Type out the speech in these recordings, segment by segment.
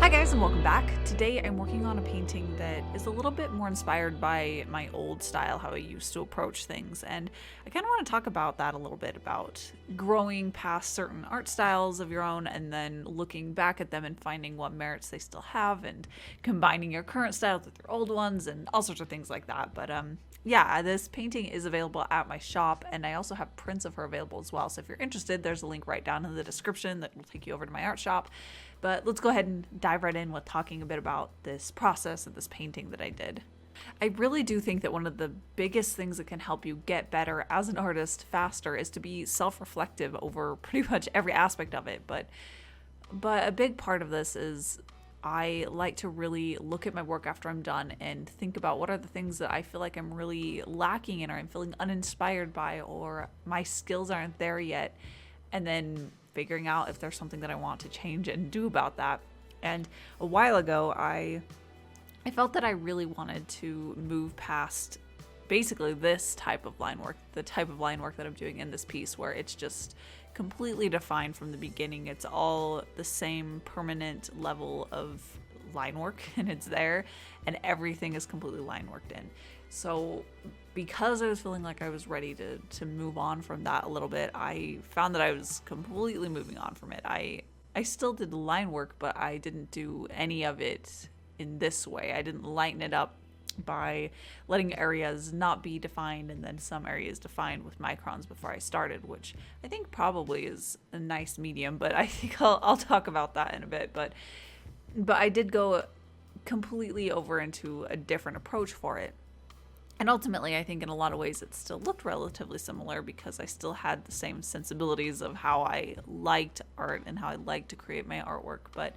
Hi guys and welcome back. Today I'm working on a painting that is a little bit more inspired by my old style, how I used to approach things, and I kind of want to talk about that a little bit, about growing past certain art styles of your own and then looking back at them and finding what merits they still have and combining your current styles with your old ones and all sorts of things like that. But yeah, this painting is available at my shop, and I also have prints of her available as well. So if you're interested, there's a link right down in the description that will take you over to my art shop. But let's go ahead and dive right in with talking a bit about this process of this painting that I did. I really do think that one of the biggest things that can help you get better as an artist faster is to be self-reflective over pretty much every aspect of it. But a big part of this is I like to really look at my work after I'm done and think about what are the things that I feel like I'm really lacking in, or I'm feeling uninspired by, or my skills aren't there yet, and then figuring out if there's something that I want to change and do about that. And a while ago, I felt that I really wanted to move past basically this type of line work, the type of line work that I'm doing in this piece, where it's just completely defined from the beginning. It's all the same permanent level of line work, and it's there, and everything is completely line worked in. So because I was feeling like I was ready to move on from that a little bit, I found that I was completely moving on from it. I still did the line work, but I didn't do any of it in this way. I didn't lighten it up by letting areas not be defined and then some areas defined with microns before I started, which I think probably is a nice medium, but I think I'll talk about that in a bit. But I did go completely over into a different approach for it. And ultimately, I think in a lot of ways it still looked relatively similar because I still had the same sensibilities of how I liked art and how I liked to create my artwork. But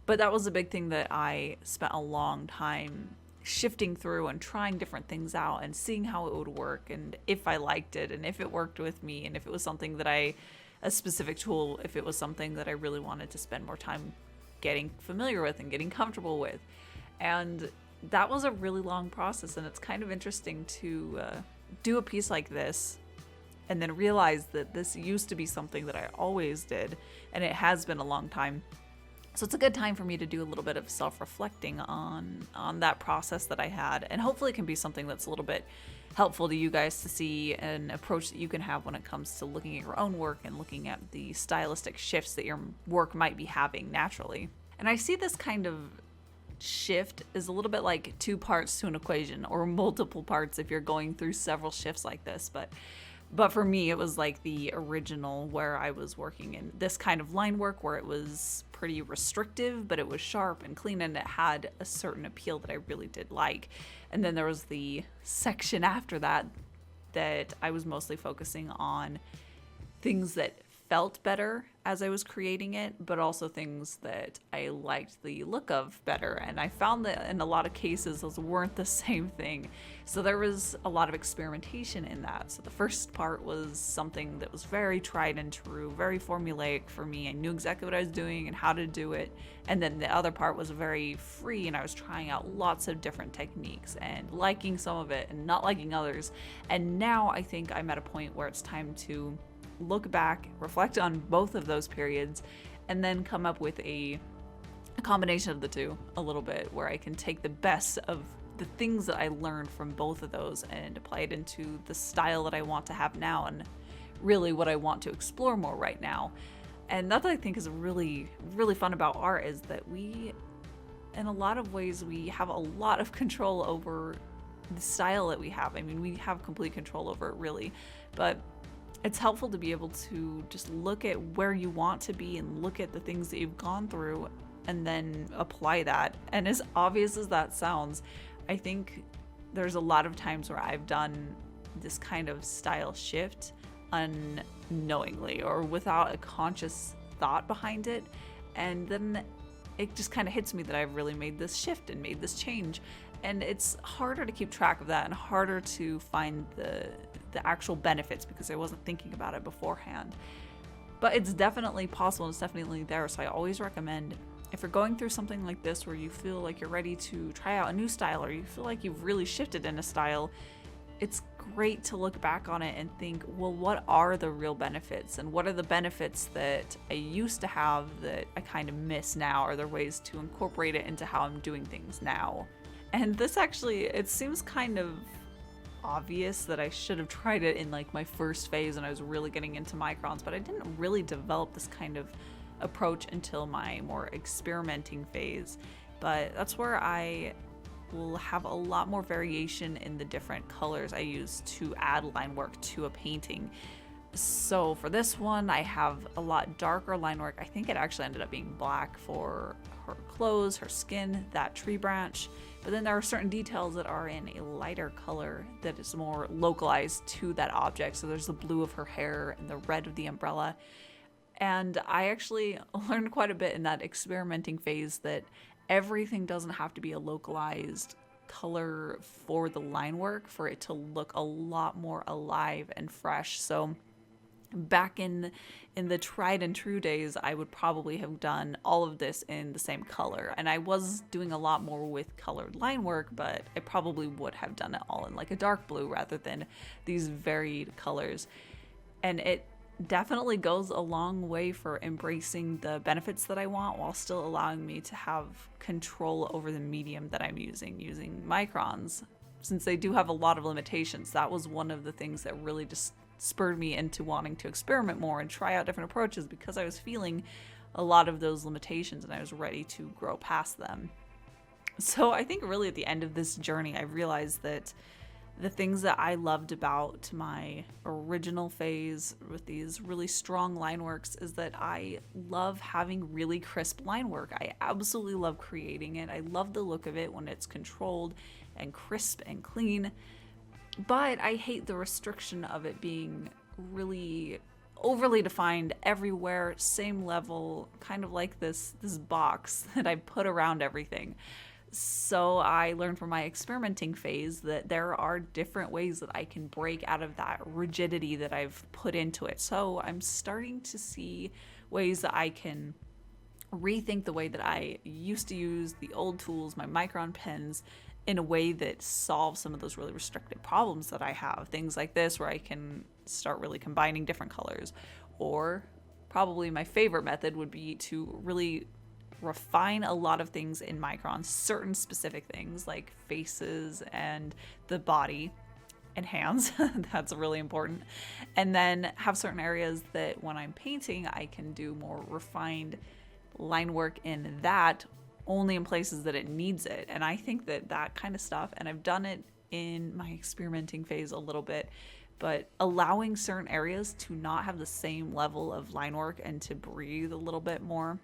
that was a big thing that I spent a long time shifting through and trying different things out and seeing how it would work, and if I liked it, and if it worked with me, and if it was something that a specific tool, if it was something that I really wanted to spend more time getting familiar with and getting comfortable with. And that was a really long process, and it's kind of interesting to do a piece like this and then realize that this used to be something that I always did, and it has been a long time. So it's a good time for me to do a little bit of self-reflecting on that process that I had, and hopefully it can be something that's a little bit helpful to you guys to see an approach that you can have when it comes to looking at your own work and looking at the stylistic shifts that your work might be having naturally. And I see this kind of shift is a little bit like two parts to an equation, or multiple parts if you're going through several shifts like this. But for me, it was like the original, where I was working in this kind of line work where it was pretty restrictive, but it was sharp and clean, and it had a certain appeal that I really did like. And then there was the section after that I was mostly focusing on things that felt better as I was creating it, but also things that I liked the look of better. And I found that in a lot of cases, those weren't the same thing. So there was a lot of experimentation in that. So the first part was something that was very tried and true, very formulaic for me. I knew exactly what I was doing and how to do it. And then the other part was very free, and I was trying out lots of different techniques and liking some of it and not liking others. And now I think I'm at a point where it's time to look back, reflect on both of those periods, and then come up with a combination of the two a little bit, where I can take the best of the things that I learned from both of those and apply it into the style that I want to have now, and really what I want to explore more right now. And that I think is really, really fun about art, is that we, in a lot of ways, we have a lot of control over the style that we have. I mean, we have complete control over it, really, but it's helpful to be able to just look at where you want to be and look at the things that you've gone through and then apply that. And as obvious as that sounds, I think there's a lot of times where I've done this kind of style shift unknowingly or without a conscious thought behind it. And then it just kind of hits me that I've really made this shift and made this change. And it's harder to keep track of that and harder to find the actual benefits because I wasn't thinking about it beforehand. But it's definitely possible, and it's definitely there. So I always recommend, if you're going through something like this where you feel like you're ready to try out a new style, or you feel like you've really shifted in a style, it's great to look back on it and think, well, what are the real benefits, and what are the benefits that I used to have that I kind of miss now? Are there ways to incorporate it into how I'm doing things now? And this actually, it seems kind of obvious that I should have tried it in like my first phase when I was really getting into microns, but I didn't really develop this kind of approach until my more experimenting phase. But that's where I will have a lot more variation in the different colors I use to add line work to a painting. So for this one, I have a lot darker line work. I think it actually ended up being black for her clothes, her skin, that tree branch. But then there are certain details that are in a lighter color that is more localized to that object. So there's the blue of her hair and the red of the umbrella. And I actually learned quite a bit in that experimenting phase that everything doesn't have to be a localized color for the line work for it to look a lot more alive and fresh. So back in the tried and true days, I would probably have done all of this in the same color, and I was doing a lot more with colored line work, but I probably would have done it all in like a dark blue rather than these varied colors. And it definitely goes a long way for embracing the benefits that I want while still allowing me to have control over the medium that I'm using microns. Since they do have a lot of limitations, that was one of the things that really just spurred me into wanting to experiment more and try out different approaches, because I was feeling a lot of those limitations and I was ready to grow past them. So I think really at the end of this journey, I realized that the things that I loved about my original phase with these really strong line works is that I love having really crisp line work. I absolutely love creating it. I love the look of it when it's controlled and crisp and clean. But I hate the restriction of it being really overly defined everywhere, same level, kind of like this box that I put around everything. So I learned from my experimenting phase that there are different ways that I can break out of that rigidity that I've put into it. So I'm starting to see ways that I can rethink the way that I used to use the old tools, my micron pens, in a way that solves some of those really restrictive problems that I have. Things like this where I can start really combining different colors. Or probably my favorite method would be to really refine a lot of things in microns, certain specific things like faces and the body and hands. That's really important. And then have certain areas that when I'm painting, I can do more refined line work in that, only in places that it needs it. And I think that that kind of stuff, and I've done it in my experimenting phase a little bit, but allowing certain areas to not have the same level of line work and to breathe a little bit more,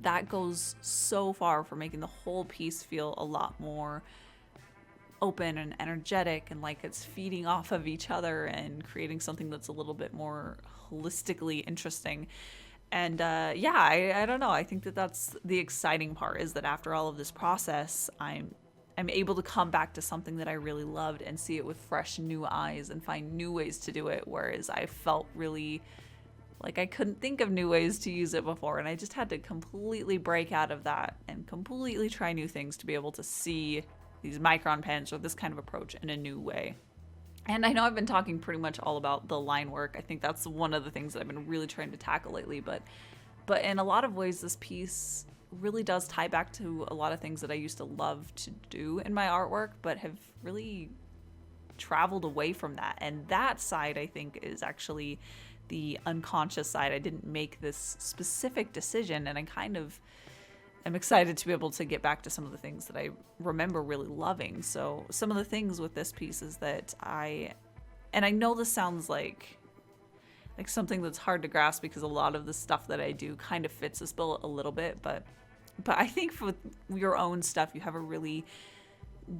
that goes so far for making the whole piece feel a lot more open and energetic and like it's feeding off of each other and creating something that's a little bit more holistically interesting. And I don't know. I think that that's the exciting part, is that after all of this process, I'm able to come back to something that I really loved and see it with fresh new eyes and find new ways to do it. Whereas I felt really like I couldn't think of new ways to use it before. And I just had to completely break out of that and completely try new things to be able to see these micron pens or this kind of approach in a new way. And I know I've been talking pretty much all about the line work. I think that's one of the things that I've been really trying to tackle lately. But in a lot of ways, this piece really does tie back to a lot of things that I used to love to do in my artwork, but have really traveled away from that. And that side, I think, is actually the unconscious side. I didn't make this specific decision, and I'm excited to be able to get back to some of the things that I remember really loving. So some of the things with this piece is that I know this sounds like something that's hard to grasp, because a lot of the stuff that I do kind of fits this bill a little bit, but I think for your own stuff, you have a really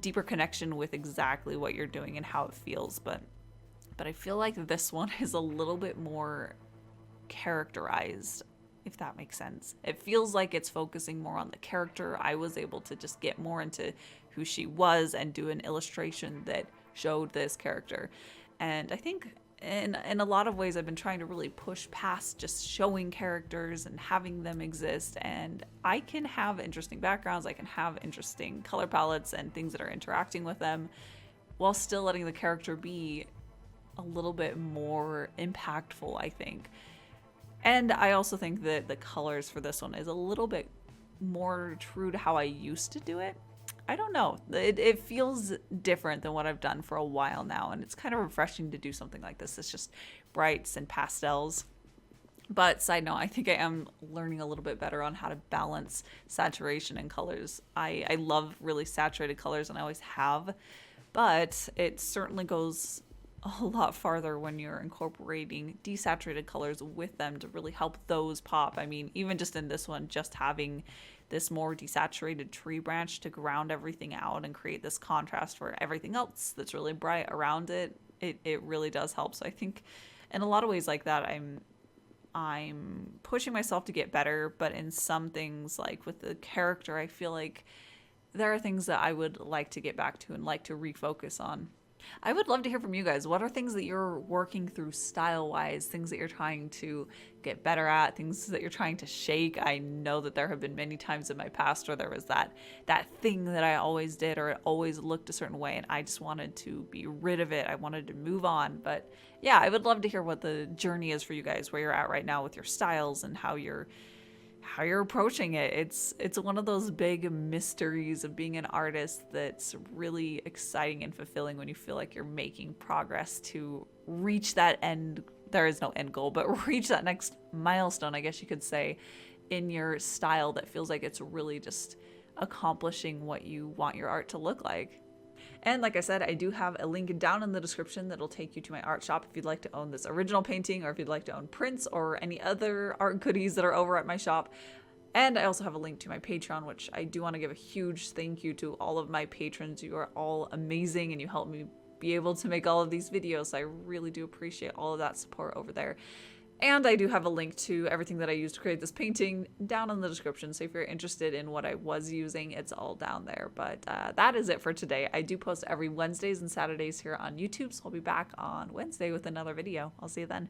deeper connection with exactly what you're doing and how it feels. But I feel like this one is a little bit more characterized, if that makes sense. It feels like it's focusing more on the character. I was able to just get more into who she was and do an illustration that showed this character. And I think in a lot of ways, I've been trying to really push past just showing characters and having them exist. And I can have interesting backgrounds, I can have interesting color palettes and things that are interacting with them, while still letting the character be a little bit more impactful, I think. And I also think that the colors for this one is a little bit more true to how I used to do it. I don't know. It feels different than what I've done for a while now, and it's kind of refreshing to do something like this. It's just brights and pastels. But side note, I think I am learning a little bit better on how to balance saturation and colors. I love really saturated colors, and I always have, but it certainly goes a lot farther when you're incorporating desaturated colors with them to really help those pop. I mean, even just in this one, just having this more desaturated tree branch to ground everything out and create this contrast for everything else that's really bright around it, it really does help. So I think in a lot of ways like that, I'm pushing myself to get better, but in some things, like with the character, I feel like there are things that I would like to get back to and like to refocus on. I would love to hear from you guys. What are things that you're working through style-wise, things that you're trying to get better at, things that you're trying to shake? I know that there have been many times in my past where there was that thing that I always did, or it always looked a certain way, and I just wanted to be rid of it. I wanted to move on. But yeah, I would love to hear what the journey is for you guys, where you're at right now with your styles and how you're approaching it. It's one of those big mysteries of being an artist that's really exciting and fulfilling when you feel like you're making progress to reach that end. There is no end goal, but reach that next milestone, I guess you could say, in your style that feels like it's really just accomplishing what you want your art to look like. And like I said, I do have a link down in the description that'll take you to my art shop if you'd like to own this original painting, or if you'd like to own prints or any other art goodies that are over at my shop. And I also have a link to my Patreon, which I do want to give a huge thank you to all of my patrons. You are all amazing, and you help me be able to make all of these videos. So I really do appreciate all of that support over there. And I do have a link to everything that I used to create this painting down in the description. So if you're interested in what I was using, it's all down there. But that is it for today. I do post every Wednesdays and Saturdays here on YouTube. So I'll be back on Wednesday with another video. I'll see you then.